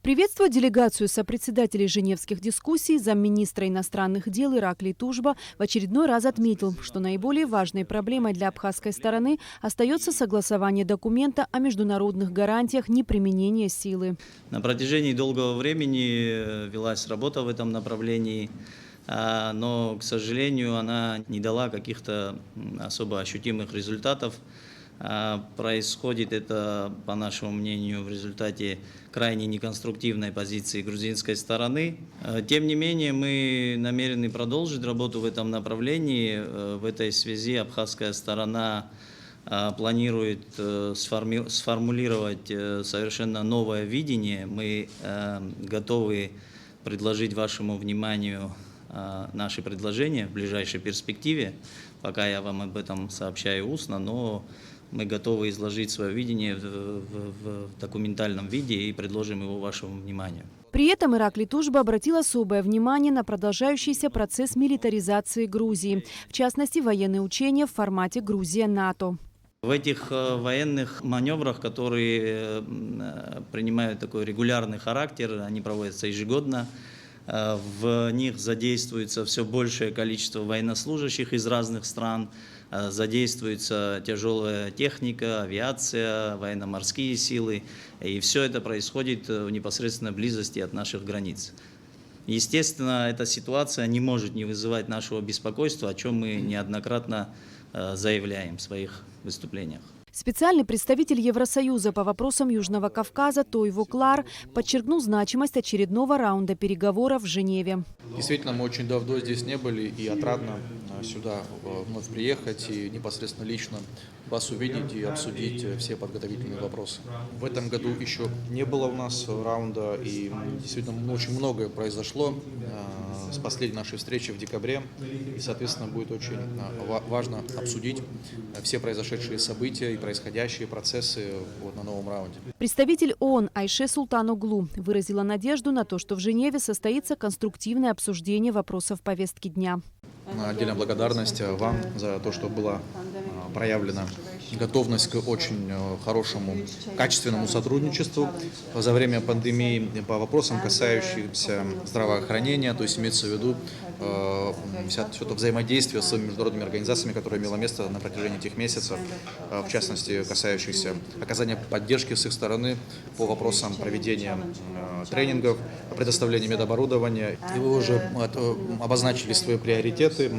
Приветствуя делегацию сопредседателей женевских дискуссий, замминистра иностранных дел Ираклий Тужба в очередной раз отметил, что наиболее важной проблемой для абхазской стороны остается согласование документа о международных гарантиях неприменения силы. На протяжении долгого времени велась работа в этом направлении, но, к сожалению, она не дала каких-то особо ощутимых результатов. Происходит это, по нашему мнению, в результате крайне неконструктивной позиции грузинской стороны. Тем не менее, мы намерены продолжить работу в этом направлении. В этой связи абхазская сторона планирует сформулировать совершенно новое видение. Мы готовы предложить вашему вниманию наши предложения в ближайшей перспективе. Пока я вам об этом сообщаю устно, но мы готовы изложить свое видение в документальном виде и предложим его вашему вниманию. При этом Ираклий Тужба обратил особое внимание на продолжающийся процесс милитаризации Грузии, в частности, военные учения в формате Грузия-НАТО. В этих военных маневрах, которые принимают такой регулярный характер, они проводятся ежегодно, в них задействуется все большее количество военнослужащих из разных стран, задействуется тяжелая техника, авиация, военно-морские силы. И все это происходит в непосредственной близости от наших границ. Естественно, эта ситуация не может не вызывать нашего беспокойства, о чем мы неоднократно заявляем в своих выступлениях. Специальный представитель Евросоюза по вопросам Южного Кавказа Тойво Клар подчеркнул значимость очередного раунда переговоров в Женеве. Действительно, мы очень давно здесь не были, и отрадно сюда вновь приехать и непосредственно лично вас увидеть и обсудить все подготовительные вопросы. В этом году еще не было у нас раунда, и действительно очень многое произошло с последней нашей встречи в декабре. И, соответственно, будет очень важно обсудить все произошедшие события и происходящие процессы на новом раунде. Представитель ООН Айше Султан-Оглу выразила надежду на то, что в Женеве состоится конструктивное обсуждение вопросов повестки дня. Отдельная благодарность вам за то, что была проявлена готовность к очень хорошему, качественному сотрудничеству за время пандемии по вопросам, касающимся здравоохранения, то есть имеется в виду все это взаимодействие с международными организациями, которое имело место на протяжении этих месяцев, в частности, касающихся оказания поддержки с их стороны по вопросам проведения тренингов, предоставления медоборудования. И вы уже обозначили свои приоритеты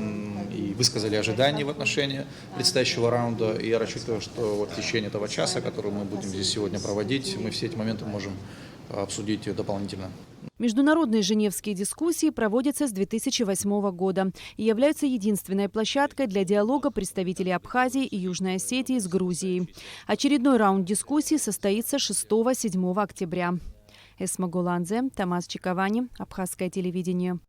и высказали ожидания в отношении предстоящего раунда. И я рассчитываю, что вот в течение этого часа, который мы будем здесь сегодня проводить, мы все эти моменты можем обсудить дополнительно. Международные женевские дискуссии проводятся с 2008 года и являются единственной площадкой для диалога представителей Абхазии и Южной Осетии с Грузией. Очередной раунд дискуссий состоится 6-7 октября. Эсма Гуланзе, Тамас Чиковани, Абхазское телевидение.